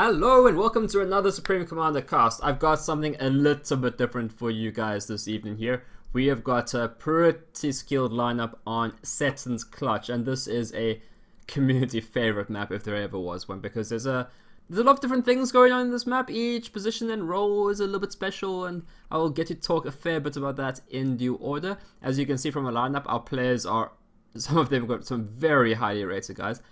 Hello and welcome to another Supreme Commander cast. I've got something a little bit different for you guys this evening here. We have got a pretty skilled lineup on Setons Clutch, and this is a community favorite map if there ever was one, because there's a lot of different things going on in this map. Each position and role is a little bit special, and I will get to talk a fair bit about that in due order. As you can see from our lineup, our players are, some of them have got some very highly rated guys,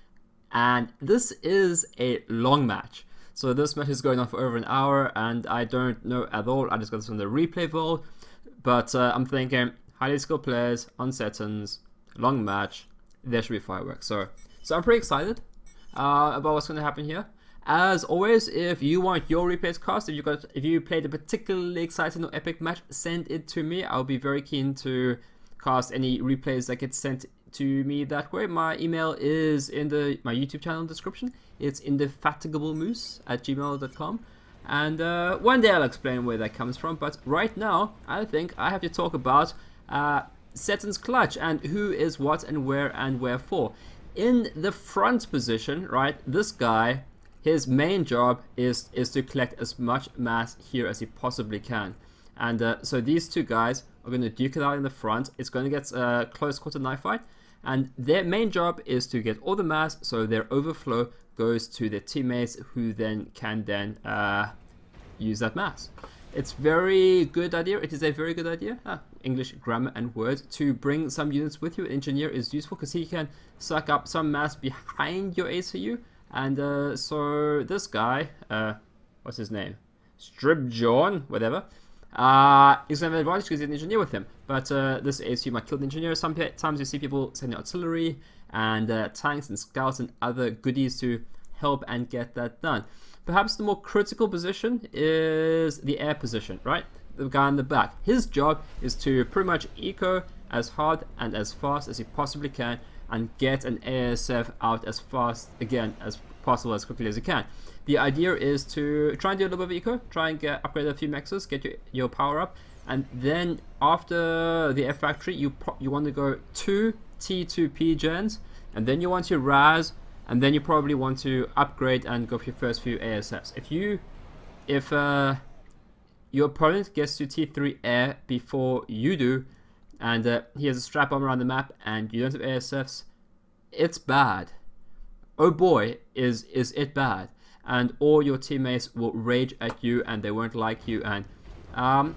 and this is a long match. So this match is going on for over an hour, and I don't know at all. I just got this from the replay vault, but I'm thinking highly skilled players on Setons, long match, there should be fireworks. So I'm pretty excited about what's going to happen here. As always, if you want your replays cast, if you played a particularly exciting or epic match, send it to me. I'll be very keen to cast any replays that get sent to me that way. My email is in my YouTube channel description. It's indefatigablemoose@gmail.com, and one day I'll explain where that comes from. But right now, I think I have to talk about Setons Clutch and who is what and wherefore. In the front position, right, this guy, his main job is to collect as much mass here as he possibly can. And so these two guys are going to duke it out in the front. It's going to get a close quarter knife fight, and their main job is to get all the mass so their overflow goes to their teammates, who then can use that mass. It's very good idea. It is a very good idea. English grammar and words. To bring some units with you. Engineer is useful because he can suck up some mass behind your ACU. And so this guy, what's his name? Stribjorn, whatever. He's going to have an advantage because he's an engineer with him. But this ACU might kill the engineer. Sometimes you see people sending artillery and tanks and scouts and other goodies to help and get that done. Perhaps the more critical position is the air position, right? The guy in the back. His job is to pretty much eco as hard and as fast as he possibly can and get an ASF out as fast, again, as possible, as quickly as he can. The idea is to try and do a little bit of eco, try and upgrade a few mexes, get your power up, and then after the air factory, you want to go 2 T2P gens, and then you want to RAS, and then you probably want to upgrade and go for your first few ASFs. If your opponent gets to T3 air before you do, and he has a strap bomb around the map, and you don't have ASFs, it's bad. Oh boy, is it bad. And all your teammates will rage at you, and they won't like you, and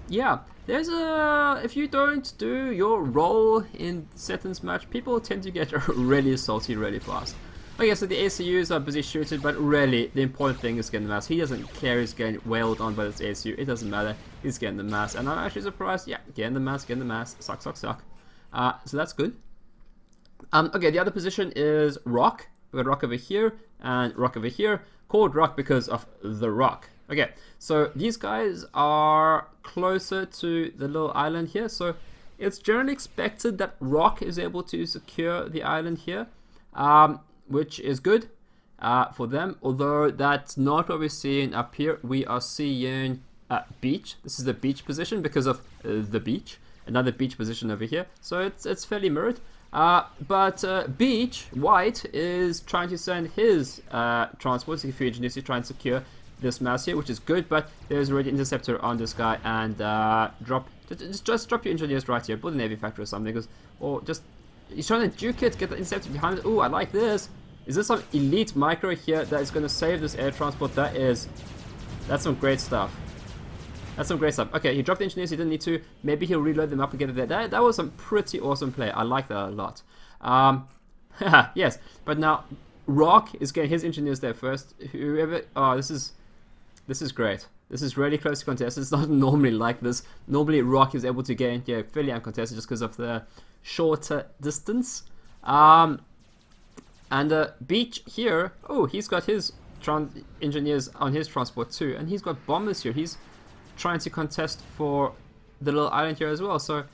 yeah, if you don't do your role in Setons match, people tend to get really salty really fast. Okay, so the ACUs are busy shooting, but really the important thing is getting the mass. He doesn't care, he's getting wailed on by this ACU, it doesn't matter, he's getting the mass, and I'm actually surprised. Yeah, getting the mass, suck. So that's good. Okay, the other position is Rock. We've got Rock over here and Rock over here, called Rock because of the rock. Okay, so these guys are closer to the little island here, so it's generally expected that Rock is able to secure the island here, which is good for them, although that's not what we're seeing up here. We are seeing beach. This is the beach position because of the beach. Another beach position over here, so it's fairly mirrored. But Beach White is trying to send his transports, if you to try and secure this mass here, which is good, but there's already an interceptor on this guy, and just drop your engineers right here, build a navy factory or something, he's trying to duke it, get the interceptor behind it. Oh, I like this. Is this some elite micro here that is going to save this air transport? That's some great stuff. That's some great stuff. Okay, he dropped the engineers, he didn't need to. Maybe he'll reload them up and get it there. That was some pretty awesome play. I like that a lot. Yes, but now Rock is getting his engineers there first. Whoever... Oh, this is great. This is really close to contest. It's not normally like this. Normally Rock is able to get in here fairly uncontested just because of the shorter distance. And Beach here... Oh, he's got his engineers on his transport too. And he's got bombers here. He's trying to contest for the little island here as well. So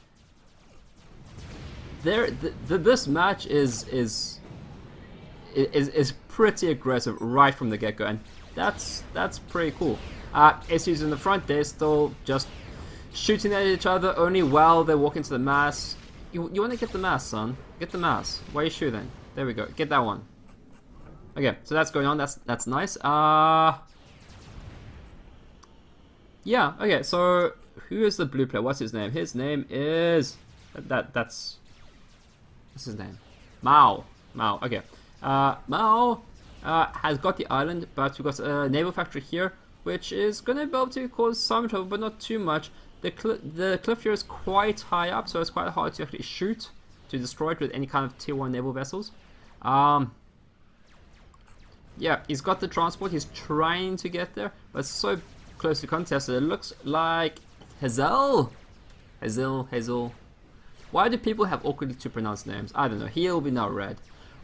this match is pretty aggressive right from the get-go, and that's pretty cool. ACUs in the front, they're still just shooting at each other only while they're walking to the mass. You want to get the mass, son. Get the mass. Why are you shooting? There we go. Get that one. Okay, so that's going on. That's nice. Yeah, okay, so who is the blue player? What's his name? His name is... That's... What's his name? Mao. Mao, okay. Mao has got the island, but we've got a naval factory here, which is going to be able to cause some trouble, but not too much. The cliff here is quite high up, so it's quite hard to actually shoot to destroy it with any kind of tier 1 naval vessels. Yeah, he's got the transport, he's trying to get there, but it's so closely contested. It looks like Hazel. Why do people have awkwardly to pronounce names? I don't know. He'll be now red.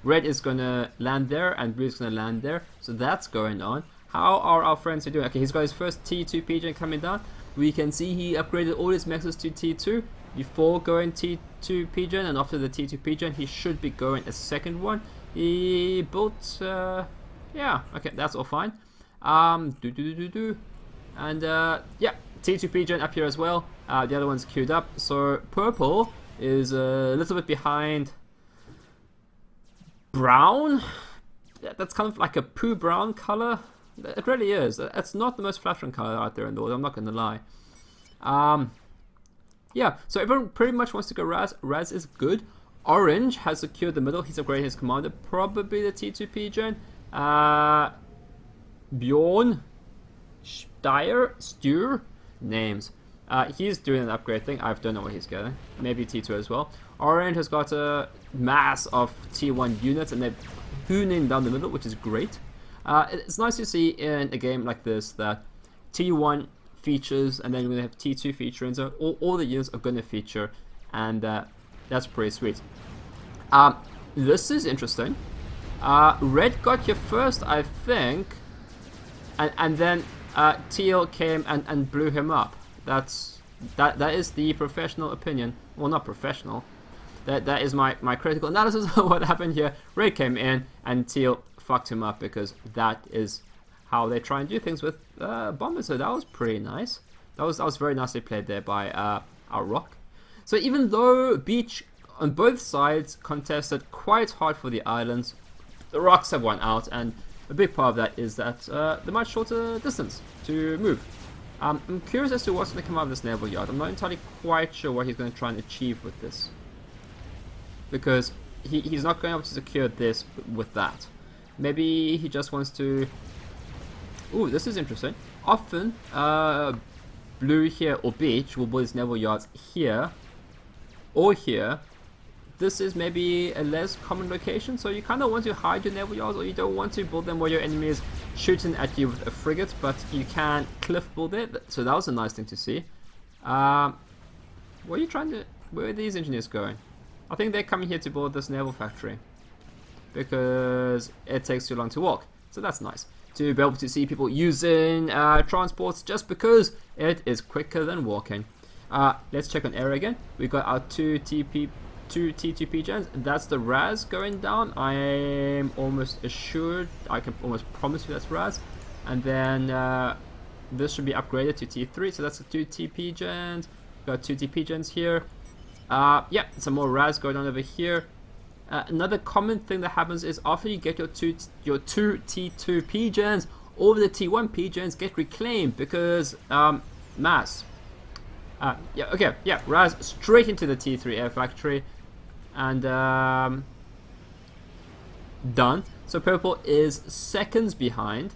Red is gonna land there, and blue is gonna land there. So that's going on. How are our friends doing? Okay, he's got his first T2 PJ coming down. We can see he upgraded all his mexes to T2 before going T2 PJ, and after the T2 PJ, he should be going a second one. He built, yeah, okay, that's all fine. And yeah, T2 PJ up here as well. The other one's queued up. So purple is a little bit behind brown. That's kind of like a poo brown color. It really is. It's not the most flattering color out there in the world, I'm not going to lie. Yeah, so everyone pretty much wants to go Raz. Raz is good. Orange has secured the middle. He's upgraded his commander. Probably the T2 PJ. Bjorn, Steer, names. He's doing an upgrade thing. I don't know what he's getting. Maybe T2 as well. Orange has got a mass of T1 units, and they're hooning down the middle, which is great. It's nice to see in a game like this that T1 features, and then we're going to have T2 featuring, so all the units are going to feature, and that's pretty sweet. This is interesting. Red got here first, I think, and then Teal came and blew him up. That is the professional opinion. Well, not professional. That is my critical analysis of what happened here. Red came in and Teal fucked him up, because that is how they try and do things with bombers. So that was pretty nice. That was very nicely played there by our rock. So even though Beach on both sides contested quite hard for the islands, the rocks have won out, and a big part of that is that the much shorter distance to move. I'm curious as to what's going to come out of this naval yard. I'm not entirely quite sure what he's going to try and achieve with this, because he's not going to be able to secure this with that. Maybe he just wants to... Ooh, this is interesting. Often, blue here or beach will build his naval yards here or here. This is maybe a less common location, so you kind of want to hide your naval yards, or you don't want to build them where your enemy is shooting at you with a frigate, but you can cliff build it. So that was a nice thing to see. What are you trying to... Where are these engineers going? I think they're coming here to build this naval factory, because it takes too long to walk. So that's nice to be able to see people using transports, just because it is quicker than walking. Let's check on area again. We got our two T2 PJs. That's the Raz going down. I'm almost assured, I can almost promise you that's Raz. And then this should be upgraded to T3. So that's the two TPGens. Got two TPGens here. Yeah, some more Raz going on over here. Another common thing that happens is after you get your two T2 PGens, all the T1 PGens get reclaimed because mass. Yeah, okay, yeah, Raz straight into the T3 air factory, and done. So purple is seconds behind,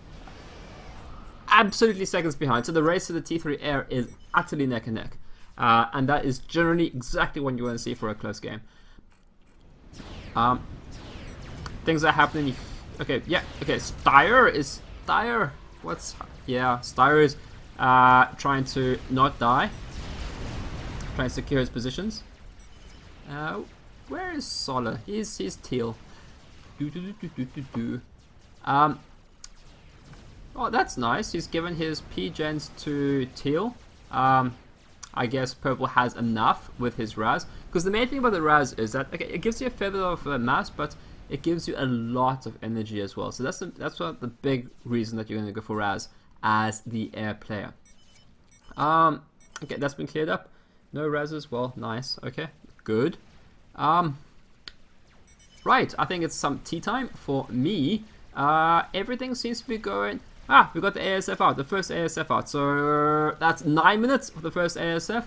absolutely seconds behind. So the race to the T3 air is utterly neck and neck, and that is generally exactly what you want to see for a close game. Things are happening. Okay, yeah, okay. Styre is Styre is trying to not die. Trying to secure his positions. Where is Solar? He's teal. Oh, that's nice. He's given his PGens to teal. I guess purple has enough with his Raz, because the main thing about the Raz is that, okay, it gives you a fair bit of mass, but it gives you a lot of energy as well. So that's what the big reason that you're going to go for Raz as the air player. Okay, that's been cleared up. No Raz as well. Nice. Okay, good. Right, I think it's some tea time for me. Everything seems to be going Ah, we got the ASF out, the first ASF out. So that's 9 minutes for the first ASF.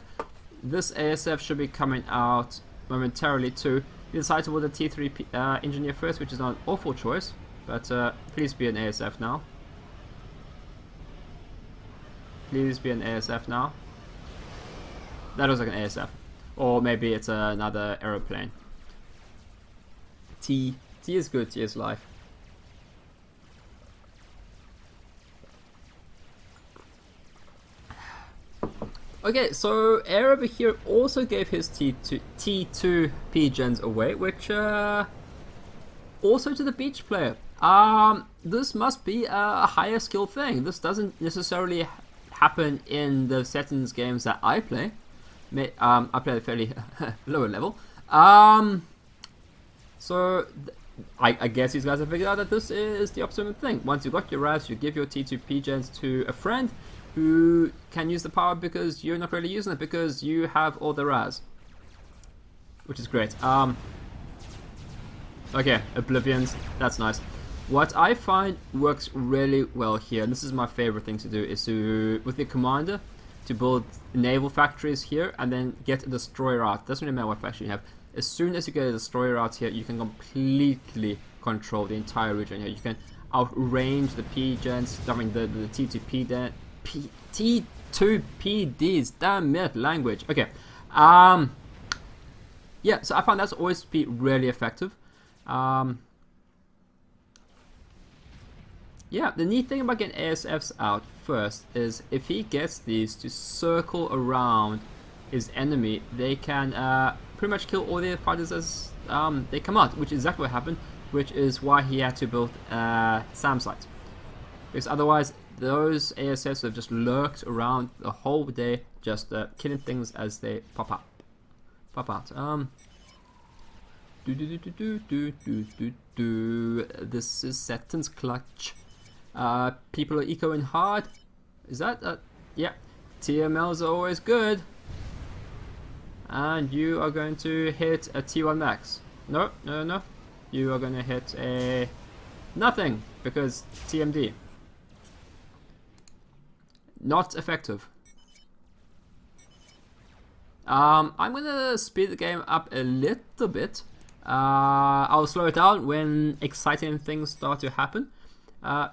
This ASF should be coming out momentarily too. We decided to build a T3 engineer first, which is not an awful choice, but please be an ASF now. Please be an ASF now. That looks like an ASF. Or maybe it's another aeroplane. T is good, T is life. Okay, so Air over here also gave his T2 P-gens away, which also to the beach player. This must be a higher skill thing. This doesn't necessarily happen in the Setons games that I play. I play at a fairly lower level. So I guess these guys have figured out that this is the optimum thing. Once you got your RAS, you give your T2 P-gens to a friend who can use the power because you're not really using it because you have all the RAS, which is great. Okay, Oblivions, that's nice. What I find works really well here, and this is my favorite thing to do, is to, with the commander, to build naval factories here and then get a destroyer out. Doesn't really matter what faction you have. As soon as you get a destroyer out here, you can completely control the entire region here. You can outrange the P-gens, I mean the T2 T2PDs, damn it, language. Okay, yeah, so I found that's always be really effective. Yeah, the neat thing about getting ASFs out first is if he gets these to circle around his enemy, they can pretty much kill all the fighters as they come out, which is exactly what happened, which is why he had to build SAM site. Because otherwise, those ASFs have just lurked around the whole day, just killing things as they pop out. This is Setons clutch. People are ecoing hard. Is that? Yeah. TMLs are always good. And you are going to hit a T1 max. No. You are going to hit a nothing because TMD. Not effective. I'm going to speed the game up a little bit. I'll slow it down when exciting things start to happen. I'm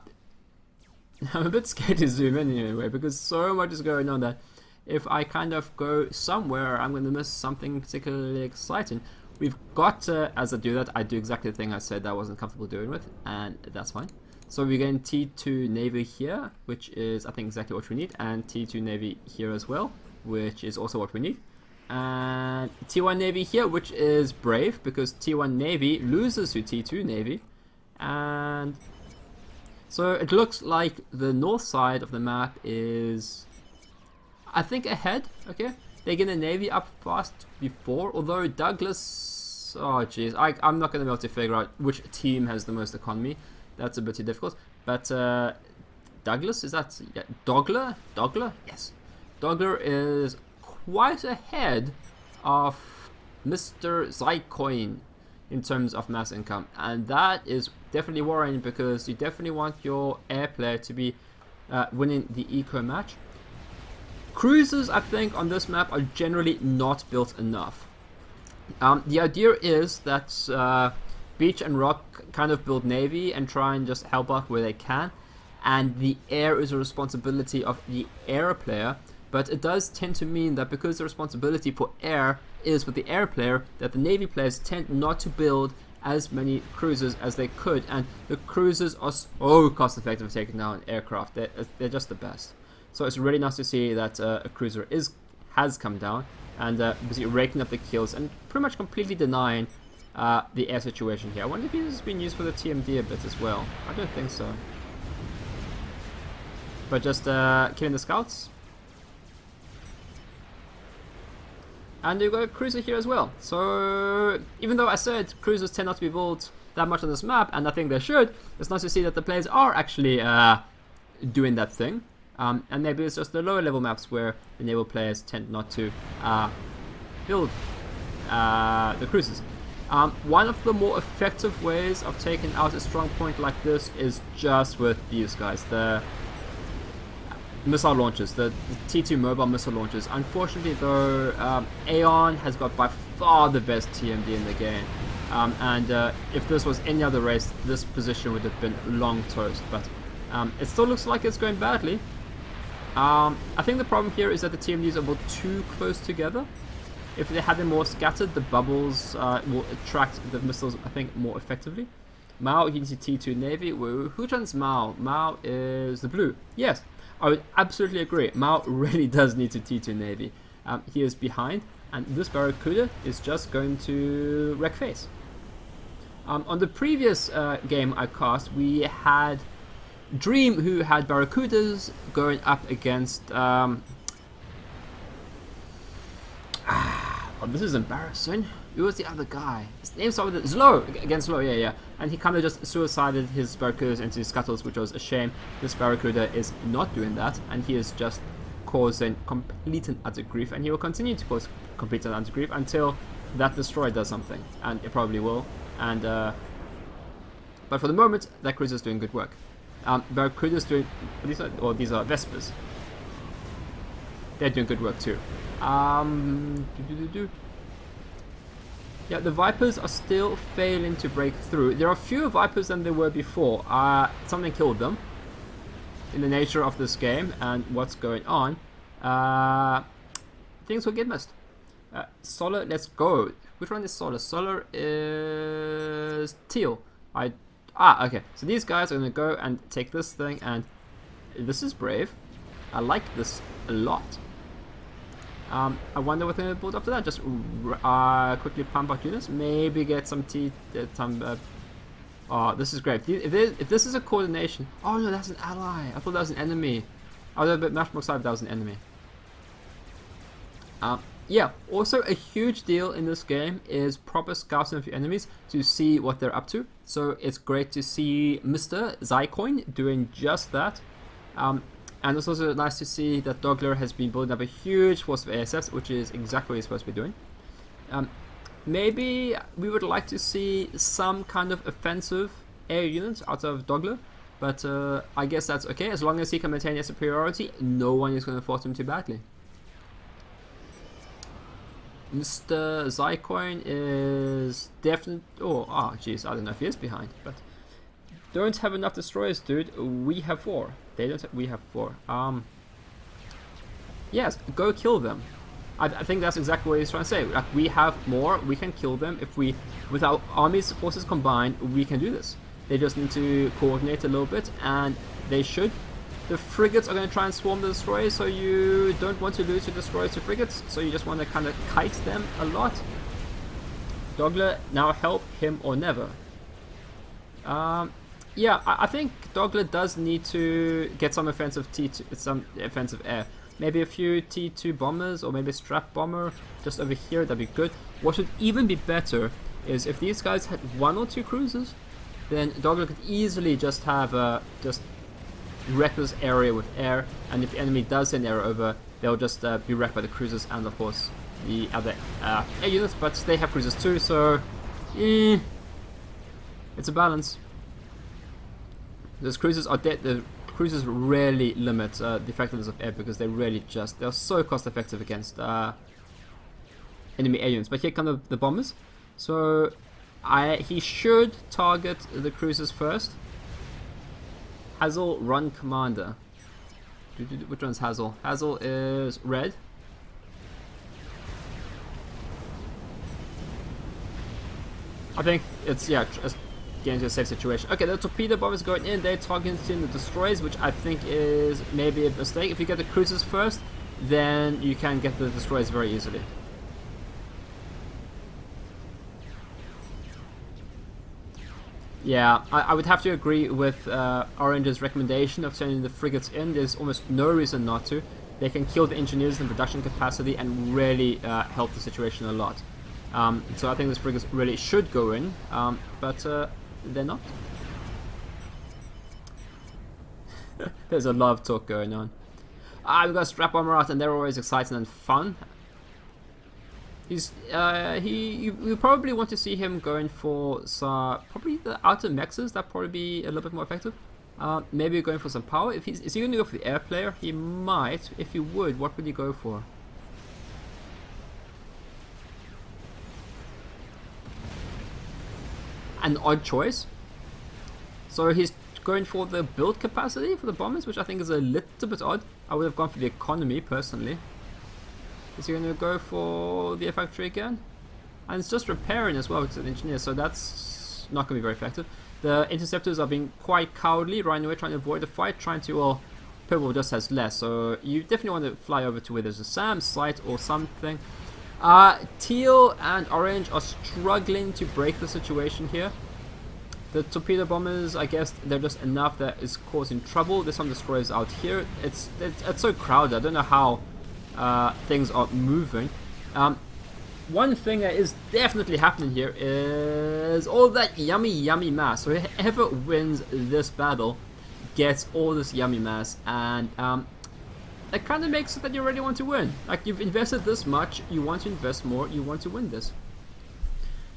a bit scared to zoom in anyway because so much is going on that if I kind of go somewhere, I'm going to miss something particularly exciting. We've got to, as I do that, I do exactly the thing I said that I wasn't comfortable doing with, and that's fine. So we're getting T2 Navy here, which is I think exactly what we need, and T2 Navy here as well, which is also what we need. And T1 Navy here, which is brave, because T1 Navy loses to T2 Navy. And so it looks like the north side of the map is, I think, ahead. Okay, they get the Navy up fast before, although Douglas, oh jeez, I'm not going to be able to figure out which team has the most economy. That's a bit too difficult. But Douglas, is that, yeah, Dogler? Yes. Dogler is quite ahead of Mr. Zycoin in terms of mass income, and that is definitely worrying because you definitely want your air player to be winning the eco match. Cruisers, I think, on this map are generally not built enough. The idea is that Beach and Rock kind of build Navy and try and just help out where they can, and the air is a responsibility of the air player. But it does tend to mean that because the responsibility for air is with the air player, that the Navy players tend not to build as many cruisers as they could, and the cruisers are so cost effective taking down aircraft. They're just the best. So it's really nice to see that a cruiser has come down and basically raking up the kills and pretty much completely denying the air situation here. I wonder if he's been used for the TMD a bit as well. I don't think so. But just killing the scouts. And you've got a cruiser here as well. So even though I said cruisers tend not to be built that much on this map, and I think they should, it's nice to see that the players are actually doing that thing. And maybe it's just the lower level maps where the naval players tend not to build the cruisers. One of the more effective ways of taking out a strong point like this is just with these guys, the missile launchers, the T2 mobile missile launchers. Unfortunately though, Aeon has got by far the best TMD in the game. If this was any other race, this position would have been long toast, but it still looks like it's going badly. I think the problem here is that the TMDs are about too close together. If they had them more scattered, the bubbles will attract the missiles, I think, more effectively. Mao, you can see T2 Navy. Who runs Mao? Mao is the blue. Yes, I would absolutely agree. Mao really does need to T2 Navy. He is behind, and this Barracuda is just going to wreck face. On the previous game I cast, we had Dream, who had Barracudas going up against... oh, this is embarrassing. Who was the other guy? His name started with Zlo, against Zlo, yeah. And he kind of just suicided his Barracudas into scuttles, which was a shame. This Barracuda is not doing that, and he is just causing complete and utter grief, and he will continue to cause complete and utter grief until that destroyer does something, and it probably will. And but for the moment, that cruiser is doing good work. Barracuda's doing... these are Vespers. They're doing good work too. Yeah, the Vipers are still failing to break through. There are fewer Vipers than there were before. Something killed them. In the nature of this game and what's going on, things will get missed. Solar, let's go. Which one is Solar? Solar is teal. Okay. So these guys are going to go and take this thing, and this is brave. I like this a lot. I wonder what they're going to build after that. Just quickly pump out units. Maybe get some oh, this is great. If this is a coordination... Oh no, that's an ally. I thought that was an enemy. I was a bit much more excited if that was an enemy. Yeah, also a huge deal in this game is proper scouting of your enemies to see what they're up to. So it's great to see Mr. Zycoin doing just that. And it's also nice to see that Dogler has been building up a huge force of ASFs, which is exactly what he's supposed to be doing. Maybe we would like to see some kind of offensive air units out of Dogler, but I guess that's okay. As long as he can maintain his superiority, no one is going to force him too badly. Mr. Zycoin is definitely... oh, jeez, I don't know if he is behind, but... don't have enough destroyers, dude. We have 4. They don't have... we have 4. Yes, go kill them. I think that's exactly what he's trying to say. Like, we have more, we can kill them. If we... with our armies, forces combined, we can do this. They just need to coordinate a little bit, and they should. The frigates are going to try and swarm the destroyers, so you don't want to lose your destroyers to frigates, so you just want to kind of kite them a lot. Dogler, now help him or never. Yeah, I think Dogler does need to get some offensive offensive air. Maybe a few T2 bombers, or maybe a strap bomber just over here. That'd be good. What would even be better is if these guys had 1 or 2 cruisers, then Dogler could easily just have just wreck this area with air, and if the enemy does send air over, they'll just be wrecked by the cruisers and of course the other air units, but they have cruisers too, so it's a balance. Those cruisers are dead. The cruisers rarely limit the effectiveness of air because they're so cost effective against enemy air units. But here come the bombers, so he should target the cruisers first. Hazel, run commander. Which one's Hazel? Hazel is red. I think it's, yeah, just getting into a safe situation. Okay, the torpedo bombers going in, they're targeting the destroyers, which I think is maybe a mistake. If you get the cruisers first, then you can get the destroyers very easily. Yeah, I would have to agree with Orange's recommendation of sending the frigates in. There's almost no reason not to. They can kill the engineers in production capacity and really help the situation a lot. So I think these frigates really should go in, but they're not. There's a lot of talk going on. We've got a strap bomber out, and they're always exciting and fun. He's you probably want to see him going for some, probably the outer mexes. That probably be a little bit more effective. Maybe going for some power. If is he going to go for the air player? He might. If he would, what would he go for? An odd choice. So he's going for the build capacity for the bombers, which I think is a little bit odd. I would have gone for the economy personally. Is he going to go for the factory again? And it's just repairing as well, because it's an engineer, so that's not going to be very effective. The interceptors are being quite cowardly, running away, trying to avoid the fight, trying to, well, purple just has less, so you definitely want to fly over to where there's a SAM site or something. Teal and orange are struggling to break the situation here. The torpedo bombers, I guess they're just enough that is causing trouble. There's some destroyers out here. It's so crowded. I don't know how things are moving. One thing that is definitely happening here is all that yummy mass. So whoever wins this battle gets all this yummy mass, and it kind of makes it that you really want to win. Like, you've invested this much, you want to invest more, you want to win this.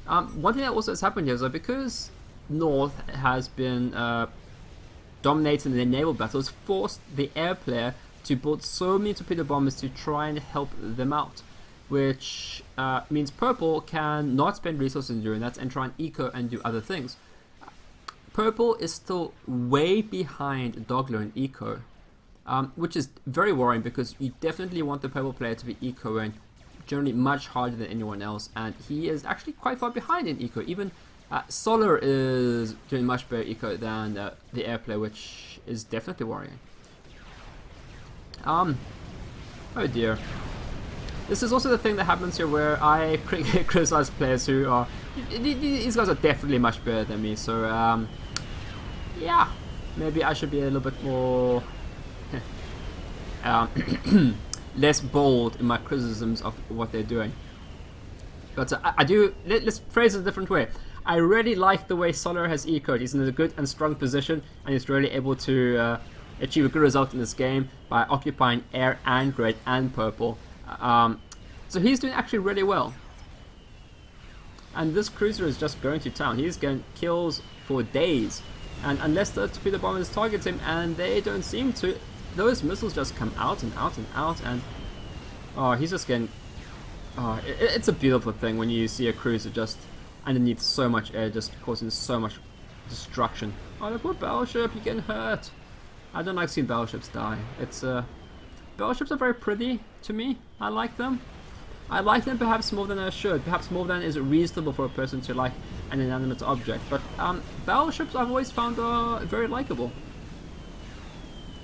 One thing that also has happened here is that because North has been dominating the naval battles, forced the air player to build so many torpedo bombers to try and help them out, which means Purple can not spend resources in doing that and try and eco and do other things. Purple is still way behind Dogler in eco, which is very worrying because you definitely want the Purple player to be ecoing generally much harder than anyone else, and he is actually quite far behind in eco. Even Solar is doing much better eco than the air player, which is definitely worrying. Oh dear. This is also the thing that happens here where I criticize players who are... These guys are definitely much better than me, so yeah, maybe I should be a little bit more less bold in my criticisms of what they're doing. But I do... Let's phrase it a different way. I really like the way Solar has ecoed. He's in a good and strong position, and he's really able to achieve a good result in this game by occupying air and red and purple. So he's doing actually really well. And this cruiser is just going to town. He's getting kills for days. And unless the torpedo bombers target him, and they don't seem to, those missiles just come out and out and out, and oh, he's just getting... Oh, it's a beautiful thing when you see a cruiser just underneath so much air, just causing so much destruction. Oh, the poor battleship, you're getting hurt. I don't like seeing battleships die. It's battleships are very pretty to me. I like them. I like them perhaps more than I should. Perhaps more than is reasonable for a person to like an inanimate object. But battleships I've always found are very likable.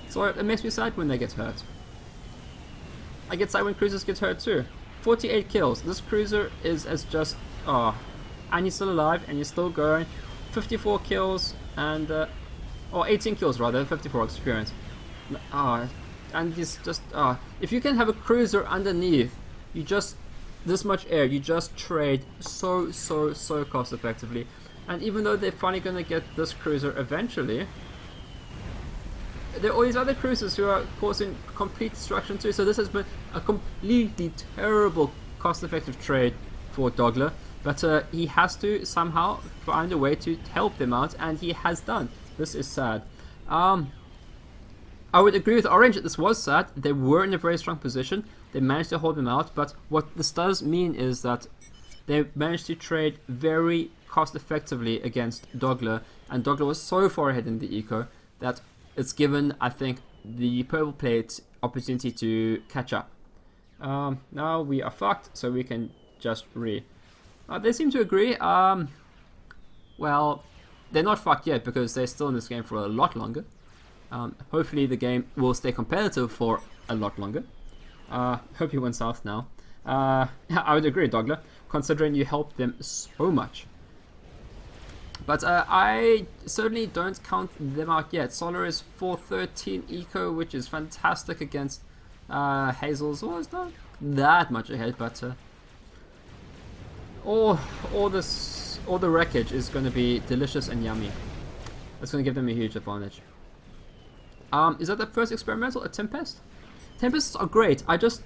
So it makes me sad when they get hurt. I get sad when cruisers get hurt too. 48 kills. This cruiser is as just... Oh, and he's still alive and he's still going. 54 kills and... or 18 kills rather, 54 experience. And he's just... if you can have a cruiser underneath, you just... this much air, you just trade so cost effectively. And even though they're finally gonna get this cruiser eventually, there are all these other cruisers who are causing complete destruction too. So this has been a completely terrible cost-effective trade for Dogler, but he has to somehow find a way to help them out, and he has done. This is sad. I would agree with Orange that this was sad. They were in a very strong position. They managed to hold them out, but what this does mean is that they managed to trade very cost-effectively against Dogler, and Dogler was so far ahead in the eco that it's given, I think, the purple plate opportunity to catch up. Now we are fucked, so we can just they seem to agree. Well, they're not fucked yet because they're still in this game for a lot longer. Hopefully the game will stay competitive for a lot longer. Hope you went south now. I would agree, Dogler, considering you helped them so much. But I certainly don't count them out yet. Solar is 413 eco, which is fantastic against Hazel's. Well, it's not that much ahead, but all the wreckage is going to be delicious and yummy. It's going to give them a huge advantage. Is that the first experimental? A Tempest? Tempests are great. I just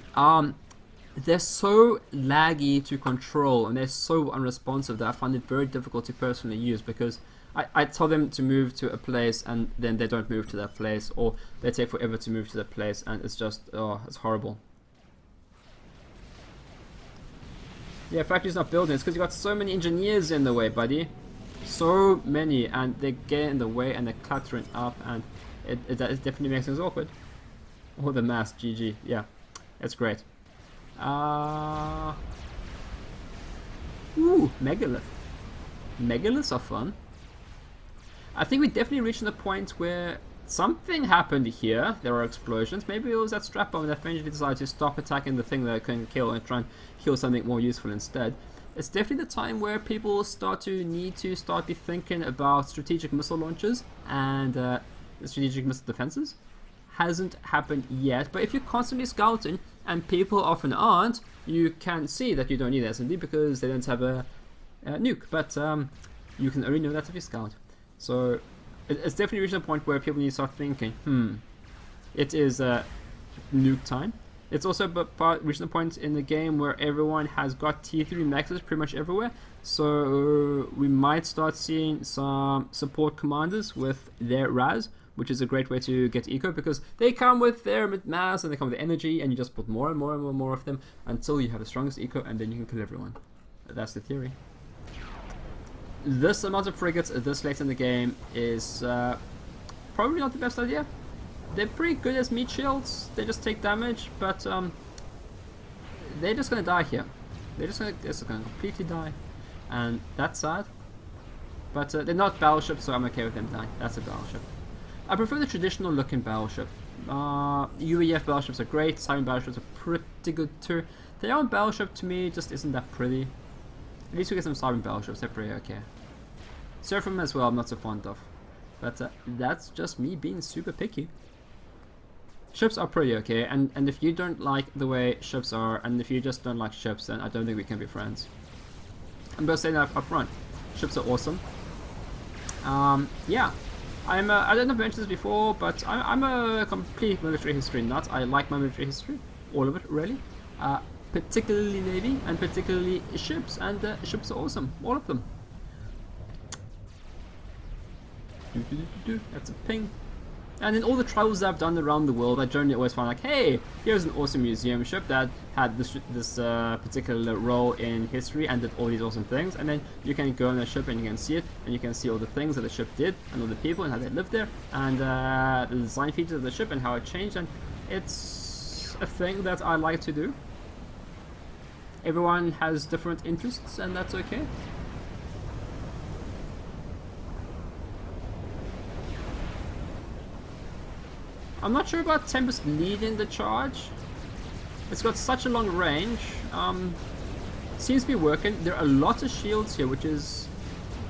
they're so laggy to control and they're so unresponsive that I find it very difficult to personally use, because I tell them to move to a place and then they don't move to that place, or they take forever to move to that place, and it's just, oh, it's horrible. Yeah, factory's not building. It's because you got so many engineers in the way, buddy. So many, and they get in the way and they're cluttering up, and it definitely makes things awkward. Oh, the mass, GG. Yeah, it's great. Ooh, megalith. Megaliths are fun. I think we definitely reached the point where something happened here. There are explosions. Maybe it was that strap bomb that eventually decided to stop attacking the thing that it couldn't kill and try and kill something more useful instead. It's definitely the time where people start to need to be thinking about strategic missile launches and strategic missile defenses. Hasn't happened yet, but if you're constantly scouting, and people often aren't, you can see that you don't need SMD because they don't have a nuke, but you can only know that if you scout. So it's definitely reached a point where people need to start thinking, it is nuke time. It's also reaching a point in the game where everyone has got T3 maxes pretty much everywhere, so we might start seeing some support commanders with their RAS, which is a great way to get eco, because they come with their mass and they come with energy, and you just put more and more and more of them until you have the strongest eco, and then you can kill everyone. That's the theory. This amount of frigates this late in the game is probably not the best idea. They're pretty good as meat shields. They just take damage, but they're just gonna die here. They're just gonna completely die, and that's sad. But they're not battleships, so I'm okay with them dying. That's a battleship. I prefer the traditional looking battleship. UEF battleships are great. Siren battleships are pretty good too. Their own battleship to me just isn't that pretty. At least we get some Siren battleships. They're pretty okay. Seraphim as well, I'm not so fond of. But that's just me being super picky. Ships are pretty okay, and if you don't like the way ships are, and if you just don't like ships, then I don't think we can be friends. I'm gonna say that up front. Ships are awesome. Yeah. I don't know if I mentioned this before, but I'm a complete military history nut. I like my military history, all of it really. Particularly Navy and particularly ships, and ships are awesome, all of them. That's a ping. And in all the travels that I've done around the world, I generally always find like, hey, here's an awesome museum ship that had this particular role in history and did all these awesome things. And then you can go on the ship and you can see it, and you can see all the things that the ship did, and all the people and how they lived there, and the design features of the ship and how it changed. And it's a thing that I like to do. Everyone has different interests, and that's okay. I'm not sure about Tempest leading the charge. It's got such a long range. Seems to be working. There are a lot of shields here, which is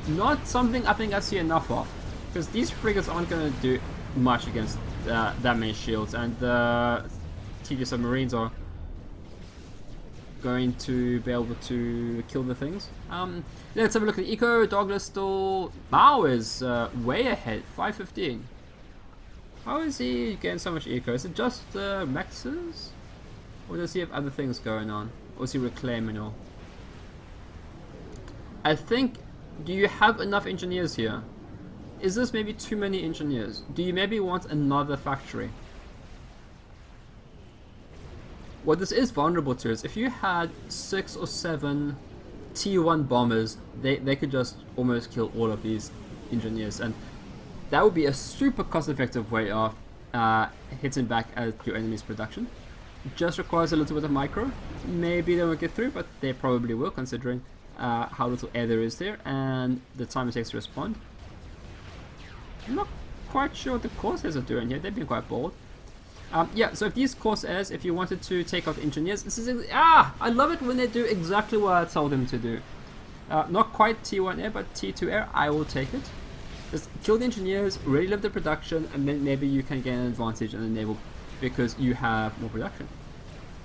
not something I think I see enough of. Because these frigates aren't going to do much against that many shields. And the TG submarines are going to be able to kill the things. Let's have a look at the eco. Douglas still... Mao is way ahead. 515. How is he getting so much eco? Is it just maxes? Or does he have other things going on? Or is he reclaiming all? I think... Do you have enough engineers here? Is this maybe too many engineers? Do you maybe want another factory? What this is vulnerable to is if you had 6 or 7 T1 bombers, they could just almost kill all of these engineers, and that would be a super cost-effective way of hitting back at your enemy's production. It just requires a little bit of micro. Maybe they won't get through, but they probably will, considering how little air there is there and the time it takes to respond. I'm not quite sure what the Corsairs are doing here. They've been quite bold. Yeah, so if these Corsairs, if you wanted to take out engineers, this is... I love it when they do exactly what I told them to do. Not quite T1 air, but T2 air, I will take it. Just kill the engineers, really live the production, and then maybe you can gain an advantage in the naval because you have more production.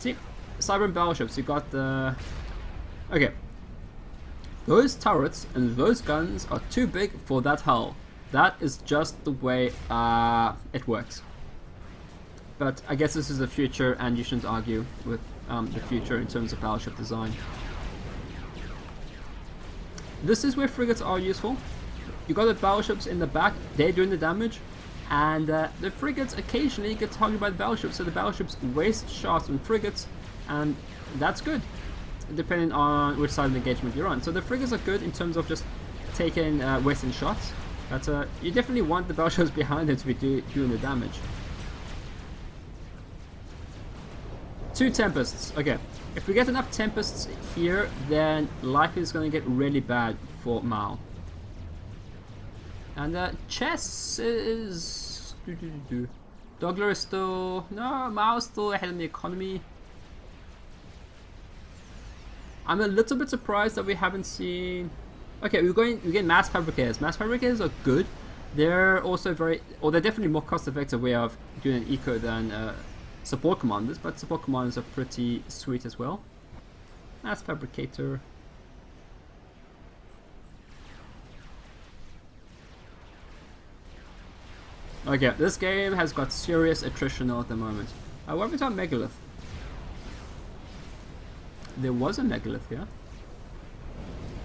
See, Cyber battleships, you got the... Okay. Those turrets and those guns are too big for that hull. That is just the way it works. But I guess this is the future, and you shouldn't argue with the future in terms of battleship design. This is where frigates are useful. You got the battleships in the back, they're doing the damage, and the frigates occasionally get targeted by the battleships, so the battleships waste shots on frigates, and that's good, depending on which side of the engagement you're on. So the frigates are good in terms of just taking wasting shots, but you definitely want the battleships behind it to be doing the damage. 2 Tempests. Okay, if we get enough Tempests here, then life is going to get really bad for Mao. And chess is... Dougler is still... No, Mao's still ahead in the economy. I'm a little bit surprised that we haven't seen... Okay, we're getting mass fabricators. Mass fabricators are good. They're also very... Or they're definitely more cost-effective way of doing an eco than support commanders, but support commanders are pretty sweet as well. Mass fabricator... Okay, this game has got serious attrition at the moment. What happened to our megalith? There was a megalith here.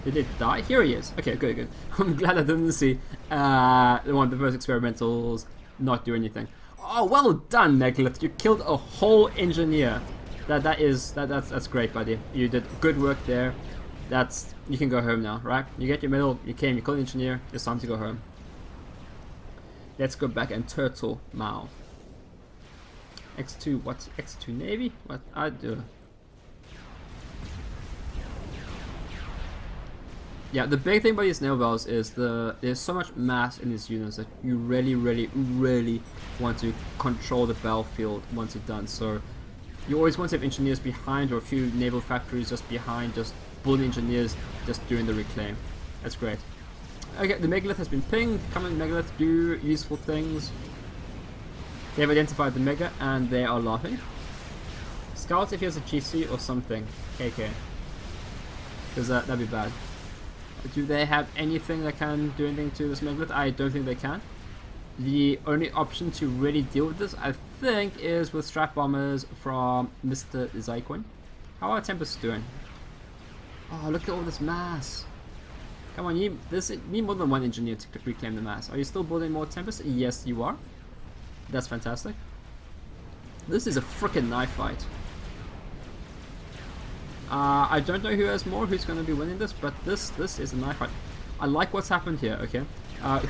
Did it die? Here he is. Okay, good, good. I'm glad I didn't see one of the first experimentals not do anything. Oh, well done, megalith. You killed a whole engineer. That's great, buddy. You did good work there. You can go home now, right? You get your medal. You came. You killed the engineer. It's time to go home. Let's go back and turtle Mao. X2, what? X2 Navy? What I do? Yeah, the big thing about these naval battles is there's so much mass in these units that you really want to control the battlefield once it's done. So you always want to have engineers behind, or a few naval factories just behind, just bullet engineers just doing the reclaim. That's great. Okay, the megalith has been pinged. Come on, megalith, do useful things. They have identified the mega and they are laughing. Scout if he has a GC or something. KK. Because that'd be bad. Do they have anything that can do anything to this megalith? I don't think they can. The only option to really deal with this, I think, is with strap bombers from Mr. Zyquin. How are Tempests doing? Oh, look at all this mass. Come on, you need more than one engineer to reclaim the mass. Are you still building more Tempests? Yes, you are. That's fantastic. This is a freaking knife fight. I don't know who has more, who's going to be winning this, but this is a knife fight. I like what's happened here, okay?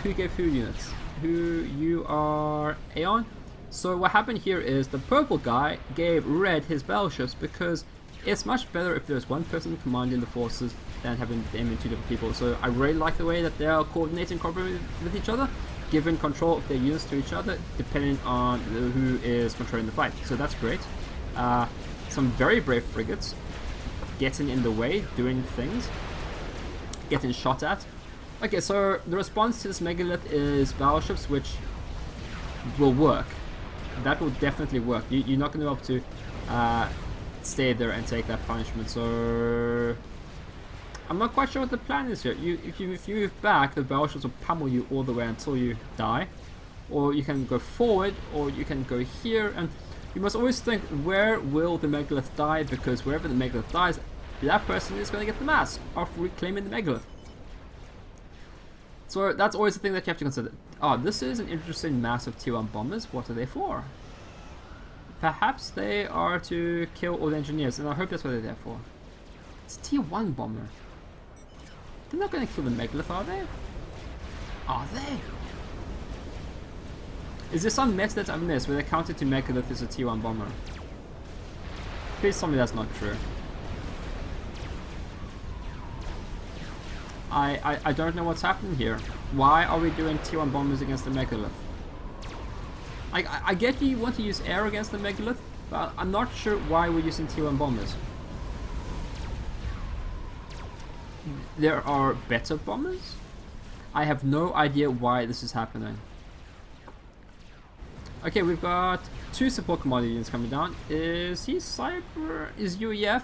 Who gave who units? You are Aeon? So what happened here is the purple guy gave red his battleships because it's much better if there's one person commanding the forces than having them in 2 different people. So I really like the way that they are coordinating properly with each other, giving control of their units to each other, depending on who is controlling the fight. So that's great. Some very brave frigates getting in the way, doing things, getting shot at. Okay, so the response to this megalith is battleships, which will work. That will definitely work. You're not going to be able to stay there and take that punishment. So I'm not quite sure what the plan is here. If you move back, the battleships will pummel you all the way until you die, or you can go forward, or you can go here. And you must always think, where will the megalith die? Because wherever the megalith dies, that person is going to get the mass of reclaiming the megalith. So that's always the thing that you have to consider. Oh, this is an interesting mass of T1 bombers. What are they for? Perhaps they are to kill all the engineers, and I hope that's what they're there for. It's a T1 bomber. They're not going to kill the megalith, are they? Are they? Is there some mess that I've missed where they counted to megalith as a T1 bomber? Please tell me that's not true. I don't know what's happening here. Why are we doing T1 bombers against the megalith? I get you want to use air against the megalith, but I'm not sure why we're using T1 bombers. There are better bombers? I have no idea why this is happening. Okay, we've got 2 support commander units coming down. Is he Cyber? Is UEF?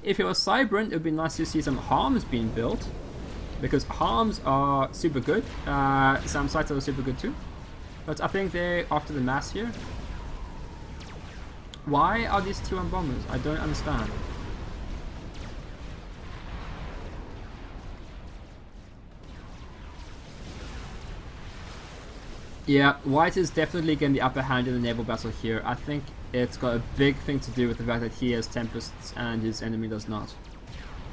If he was Cybran, it would be nice to see some harms being built, because harms are super good. Some sites are super good too. But I think they're after the mass here. Why are these T1 bombers? I don't understand. Yeah, White is definitely getting the upper hand in the naval battle here. I think it's got a big thing to do with the fact that he has Tempests and his enemy does not.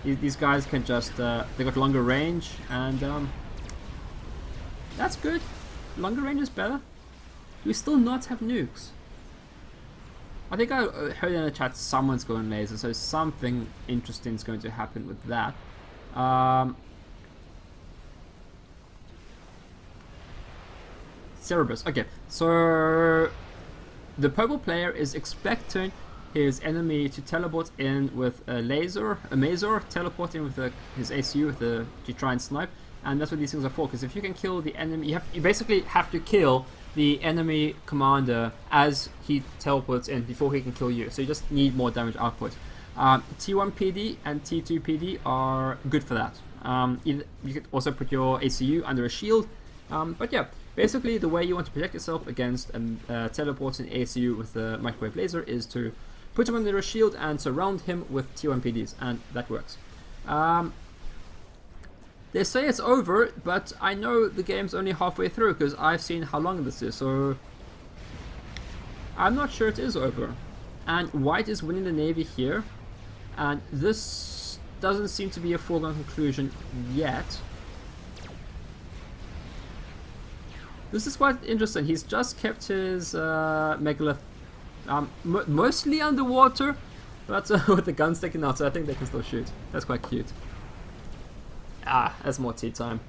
These guys can just, they got longer range, and that's good. Longer range is better. We still not have nukes. I think I heard in the chat someone's going laser, so something interesting is going to happen with that. Cerebrus. Okay, so the purple player is expecting his enemy to teleport in with a laser, a Mazor, teleport in with his ACU to try and snipe, and that's what these things are for. Because if you can kill the enemy, you basically have to kill the enemy commander as he teleports in before he can kill you. So you just need more damage output. T1 PD and T2 PD are good for that. You could also put your ACU under a shield, but yeah. Basically, the way you want to protect yourself against teleporting ACU with a microwave laser is to put him under a shield and surround him with T1 PDs, and that works. They say it's over, but I know the game's only halfway through because I've seen how long this is, so I'm not sure it is over. And White is winning the Navy here, and this doesn't seem to be a foregone conclusion yet. This is quite interesting. He's just kept his megalith mostly underwater, but with the gun sticking out, so I think they can still shoot. That's quite cute. Ah, that's more tea time.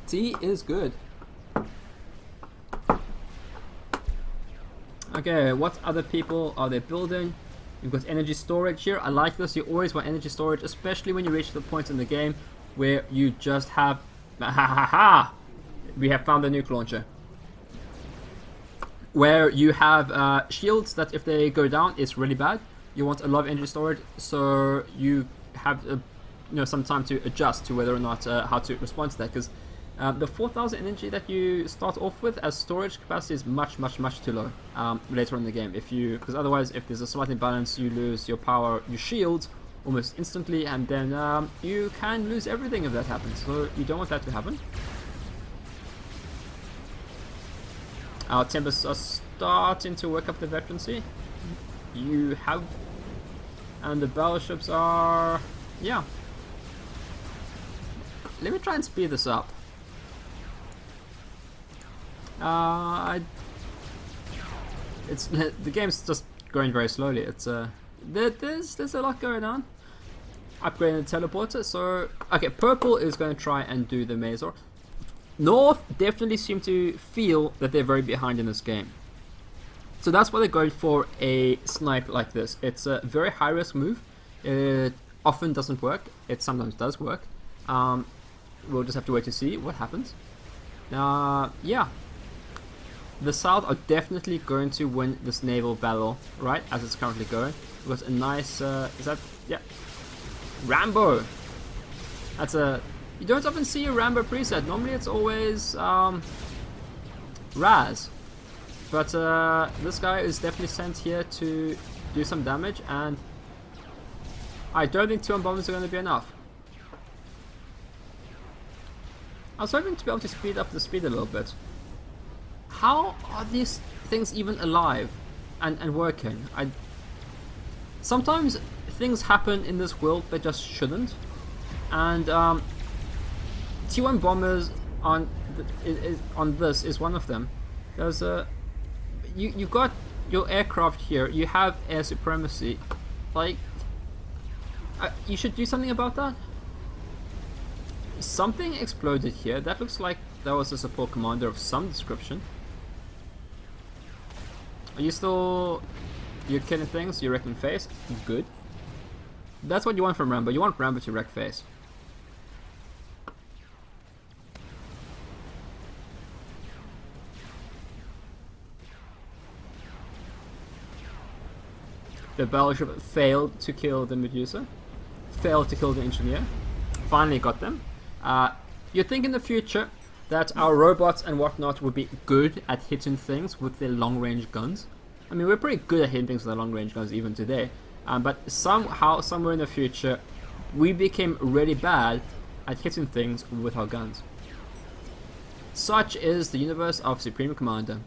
Tea is good. Okay, what other people are they building? You've got energy storage here. I like this. You always want energy storage, especially when you reach the point in the game where you just have... We have found a nuke launcher. Where you have shields that if they go down, it's really bad. You want a lot of energy storage, so you have some time to adjust to whether or not how to respond to that. Because the 4,000 energy that you start off with as storage capacity is much too low later on in the game. Because otherwise, if there's a slight imbalance, you lose your power, your shields almost instantly, and then you can lose everything if that happens. So you don't want that to happen. Our Tempests are starting to work up the veterancy. You have, and the battleships are, yeah. Let me try and speed this up. The game's just going very slowly. It's there's a lot going on. Upgrading the teleporter. So okay, purple is going to try and do the Mazor. North definitely seem to feel that they're very behind in this game. So that's why they're going for a snipe like this. It's a very high risk move. It often doesn't work. It sometimes does work. We'll just have to wait to see what happens. Yeah. The South are definitely going to win this naval battle, right, as it's currently going. It was a nice, is that, yeah, Rambo. That's a, you don't often see a Rambo preset. Normally it's always Raz. But this guy is definitely sent here to do some damage, and I don't think 2 bombs are going to be enough. I was hoping to be able to speed up the speed a little bit. How are these things even alive and working? Sometimes things happen in this world that just shouldn't, and T1 bombers on this is one of them. There's a you got your aircraft here. You have air supremacy. Like, you should do something about that. Something exploded here. That looks like that was a support commander of some description. Are you still... You're killing things? You're wrecking face? Good. That's what you want from Rambo. You want Rambo to wreck face. The battleship failed to kill the Medusa. Failed to kill the engineer. finally got them. You'd think in the future that our robots and whatnot would be good at hitting things with their long-range guns. I mean, we're pretty good at hitting things with our long-range guns even today. But somehow, somewhere in the future, we became really bad at hitting things with our guns. Such is the universe of Supreme Commander.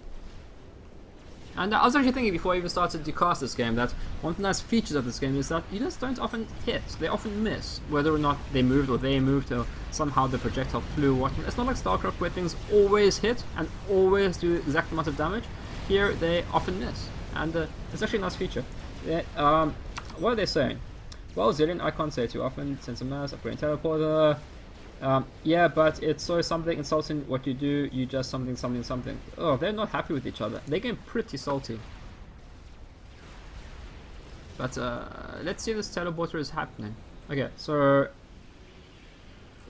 And I was actually thinking before I even started to cast this game that one of the nice features of this game is that units don't often hit, they often miss. Whether or not they moved or somehow the projectile flew or whatnot. It's not like StarCraft where things always hit and always do the exact amount of damage. Here they often miss. And it's actually a nice feature. What are they saying? Well, Zillion, I can't say too often. Sensor mass, upgrade teleporter. Yeah, but it's so something insulting what you do, you just something. Oh, they're not happy with each other. They're getting pretty salty. But let's see if this teleporter is happening. Okay, so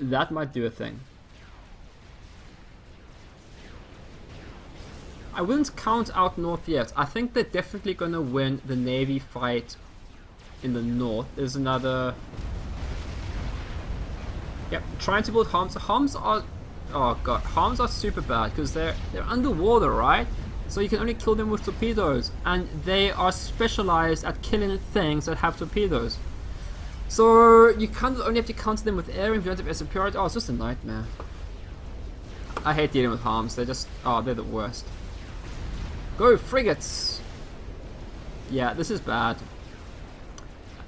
that might do a thing. I wouldn't count out North yet. I think they're definitely going to win the Navy fight in the North. There's another... Yep, trying to build harms. Harms are... Oh god, harms are super bad because they're underwater, right? So you can only kill them with torpedoes. And they are specialized at killing things that have torpedoes. So you kind of only have to counter them with air if you don't have air superiority. Oh, it's just a nightmare. I hate dealing with harms. They're just... Oh, they're the worst. Go, frigates! Yeah, this is bad.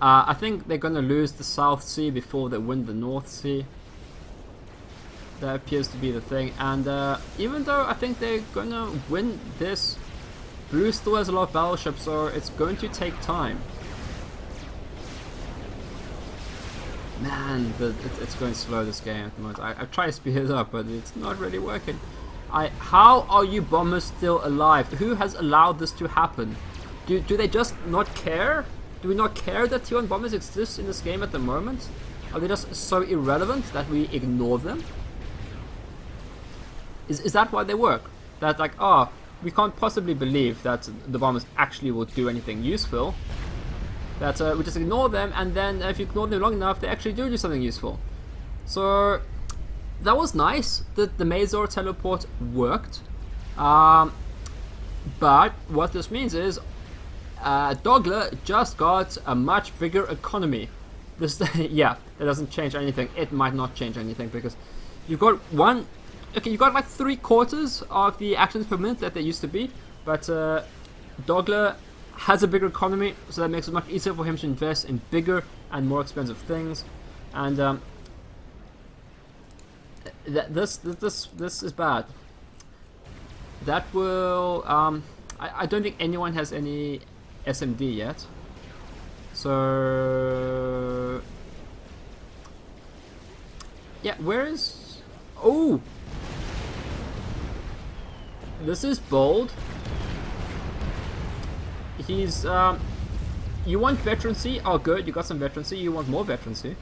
I think they're going to lose the South Sea before they win the North Sea. That appears to be the thing. And even though I think they're going to win this, Blue still has a lot of battleships, so it's going to take time. Man, it's going slow, this game at the moment. I've tried to speed it up, but it's not really working. How are you bombers still alive? Who has allowed this to happen? Do they just not care? Do we not care that T1 bombers exist in this game at the moment? Are they just so irrelevant that we ignore them? Is that why they work? That like, oh, we can't possibly believe that the bombers actually will do anything useful. That we just ignore them, and then if you ignore them long enough, they actually do something useful. So that was nice that the Mazor teleport worked. But what this means is Dogler just got a much bigger economy. This, yeah, that doesn't change anything. It might not change anything because you've got one. Okay, you've got like 3/4 of the actions per minute that there used to be, but Dogler has a bigger economy, so that makes it much easier for him to invest in bigger and more expensive things. And this is bad. That will. I don't think anyone has any SMD yet. So yeah, where is... Oh! This is bold. He's you want veterancy? Oh good, you got some veterancy. You want more veterancy.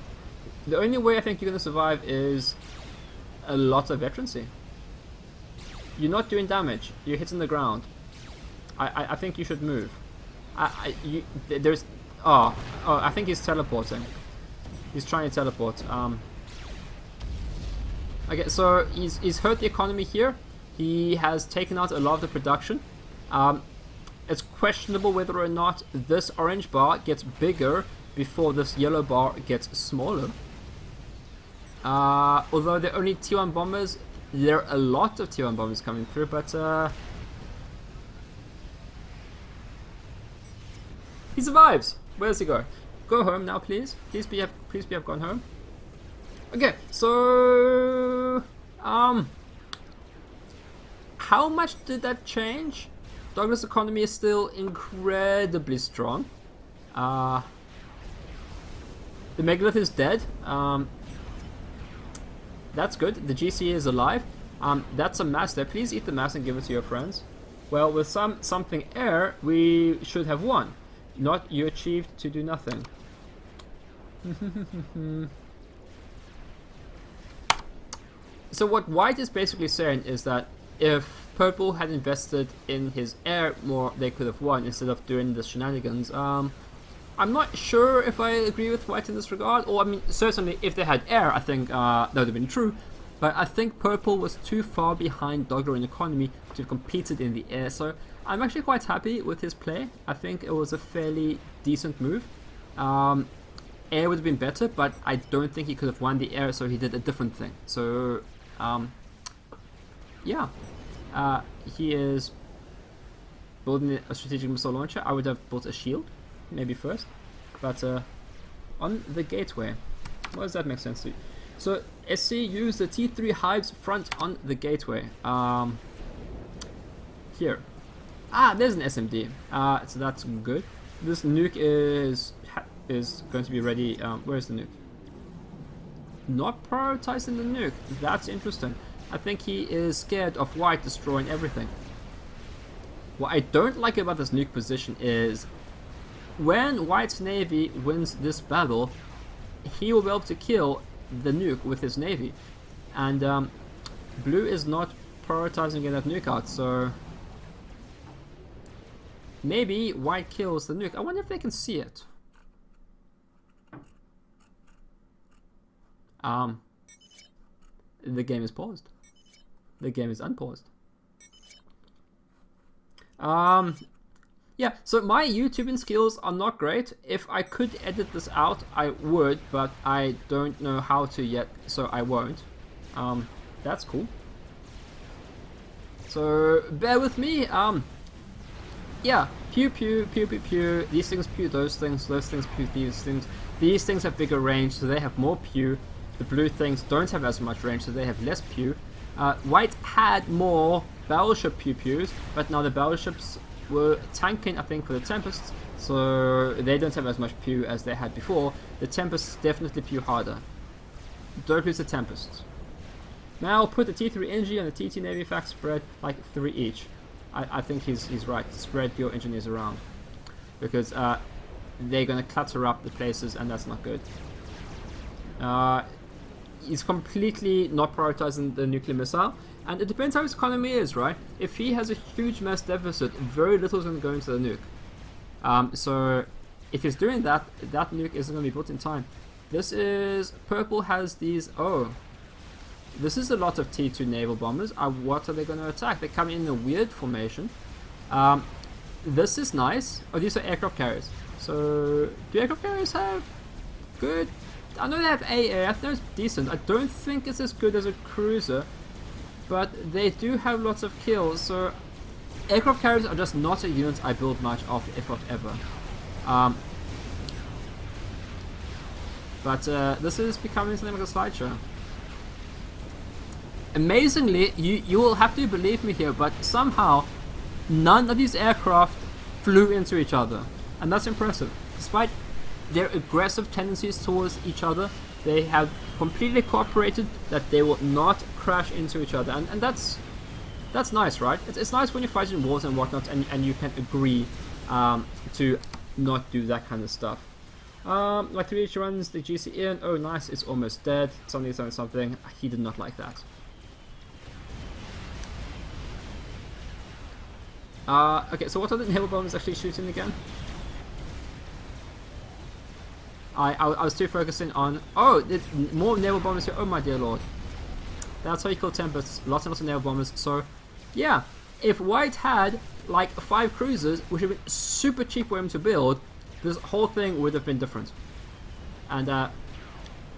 The only way I think you're gonna survive is a lot of veterancy. You're not doing damage. You're hitting the ground. I think you should move. There's... Oh, I think he's teleporting. He's trying to teleport. Okay, so he's hurt the economy here. He has taken out a lot of the production. It's questionable whether or not this orange bar gets bigger before this yellow bar gets smaller. Although they're only T1 bombers, there are a lot of T1 bombers coming through, but he survives. Where does he go? Go home now, please. Please be have gone home. Okay, so how much did that change? Douglas' economy is still incredibly strong. The megalith is dead. That's good. The GC is alive. That's a mass there. Please eat the mass and give it to your friends. Well, with something air, we should have won. Not you achieved to do nothing. So what white is basically saying is that if purple had invested in his air more, they could have won instead of doing the shenanigans. I'm not sure if I agree with white in this regard, or I mean, certainly if they had air, I think that would have been true. But I think purple was too far behind Dogger in economy to have competed in the air, so I'm actually quite happy with his play. I think it was a fairly decent move. Air would have been better, but I don't think he could have won the air, so he did a different thing. So, yeah. He is building a strategic missile launcher. I would have built a shield, maybe first. But on the gateway, what does that make sense to you? So, SC used the T3 hives front on the gateway. Here. There's an SMD. So that's good. This nuke is going to be ready. Where's the nuke? Not prioritizing the nuke. That's interesting. I think he is scared of white destroying everything. What I don't like about this nuke position is when white's navy wins this battle, he will be able to kill the nuke with his navy. And blue is not prioritizing getting that nuke out, so maybe white kills the nuke. I wonder if they can see it. The game is paused. The game is unpaused. Yeah, so my YouTubing skills are not great. If I could edit this out, I would, but I don't know how to yet, so I won't. That's cool. So, bear with me. Yeah, pew pew, pew pew pew, these things pew those things pew these things. These things have bigger range, so they have more pew. The blue things don't have as much range, so they have less pew. White had more battleship pew pews, but now the battleships were tanking, I think, for the Tempests, so they don't have as much pew as they had before. The Tempests definitely pew harder. Don't lose the Tempests. Now I'll put the T3 Engie and the TT Navy fact spread like 3 each. I think he's right. Spread your engineers around, because they're going to clutter up the places, and that's not good. He's completely not prioritizing the nuclear missile, and it depends how his economy is, right? If he has a huge mass deficit, very little is going to go into the nuke. So if he's doing that, that nuke isn't going to be built in time. This is purple has these. Oh. This is a lot of T2 naval bombers. What are they going to attack? They're coming in a weird formation. This is nice. Oh, these are aircraft carriers. So, do aircraft carriers have good? I know they have AA. I think it's decent. I don't think it's as good as a cruiser, but they do have lots of kills. So, aircraft carriers are just not a unit I build much of, if ever. But this is becoming something like a slideshow. Amazingly, you will have to believe me here, but somehow none of these aircraft flew into each other, and that's impressive. Despite their aggressive tendencies towards each other, they have completely cooperated that they will not crash into each other, and that's nice, right? It's nice when you're fighting wars and whatnot, and you can agree to not do that kind of stuff. Like 3H runs the GC in. Oh, nice! It's almost dead. Something. He did not like that. Okay, so what are the naval bombers actually shooting again? I was too focusing on... Oh, more naval bombers here. Oh my dear lord. That's how you kill Tempests. Lots and lots of naval bombers. So, yeah. If white had, like, 5 cruisers, which would have been super cheap for him to build, this whole thing would have been different. And,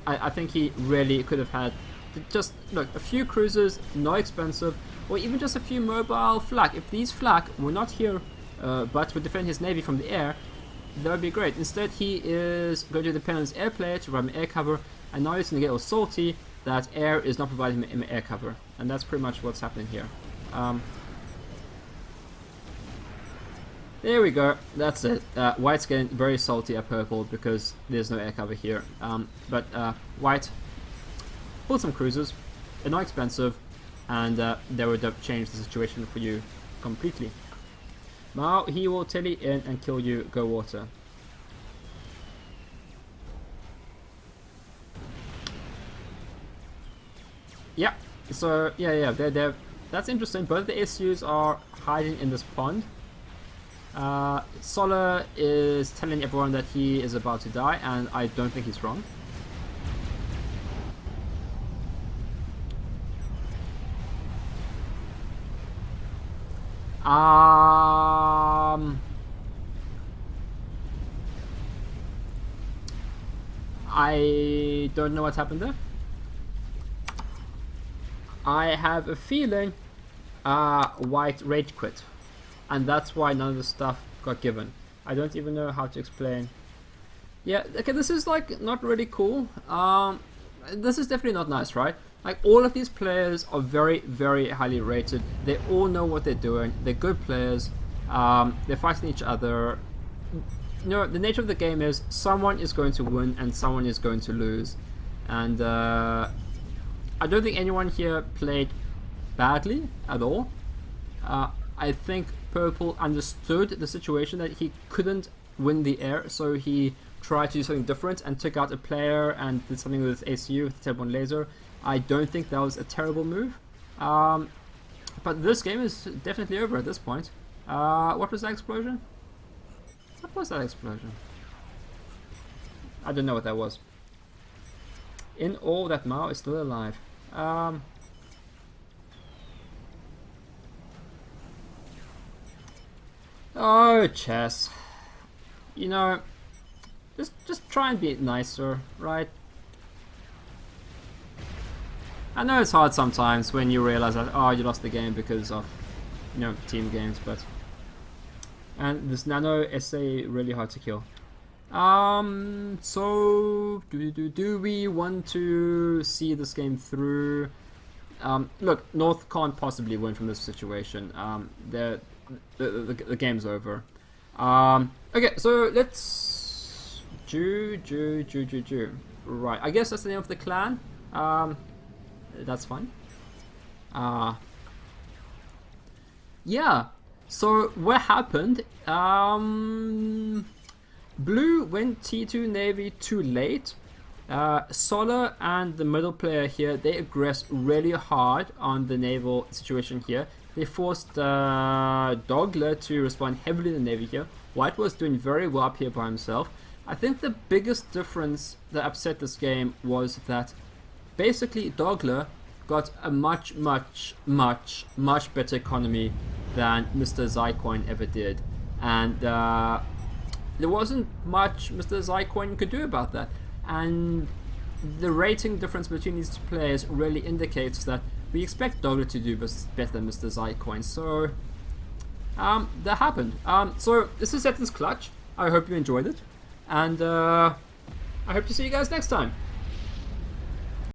I think he really could have had... Just, look, a few cruisers, not expensive, or even just a few mobile flak. If these flak were not here, but would defend his navy from the air, that would be great. Instead, he is going to depend on his air player to provide him air cover, and now he's going to get all salty that air is not providing him air cover. And that's pretty much what's happening here. There we go. That's it. White's getting very salty at purple because there's no air cover here. But white build some cruisers. They're not expensive, and they would have changed the situation for you completely. Now he will telly in and kill you. Go water. Yeah. So yeah, they're that's interesting. Both the SUs are hiding in this pond. Solar is telling everyone that he is about to die, and I don't think he's wrong. I don't know what happened there. I have a feeling White rage quit, and that's why none of the stuff got given. I don't even know how to explain. Yeah, okay, this is like not really cool. This is definitely not nice, right? Like, all of these players are very, very highly rated. They all know what they're doing. They're good players. They're fighting each other. You know, the nature of the game is someone is going to win and someone is going to lose. And I don't think anyone here played badly at all. I think Purple understood the situation that he couldn't win the air, so he tried to do something different and took out a player and did something with ACU, with the Tab 1 laser. I don't think that was a terrible move. But this game is definitely over at this point. What was that explosion? What was that explosion? I don't know what that was. In all, that Mao is still alive. Oh, chess. You know, just try and be nicer, right? I know it's hard sometimes when you realize that, oh, you lost the game because of, you know, team games, but... And this Nano SA really hard to kill. So do we want to see this game through? Look, North can't possibly win from this situation. The game's over. Okay, so let's right. I guess that's the name of the clan. That's fine. Yeah. So what happened? Blue went T2 Navy too late. Solar and the middle player here, they aggressed really hard on the naval situation here. They forced Dogler to respond heavily in the Navy here. White was doing very well up here by himself. I think the biggest difference that upset this game was that basically Dogler got a much better economy than Mr. Zycoin ever did. And there wasn't much Mr. Zycoin could do about that. And the rating difference between these two players really indicates that we expect Dogler to do better than Mr. Zycoin. So that happened. So this is Setons Clutch. I hope you enjoyed it, and I hope to see you guys next time.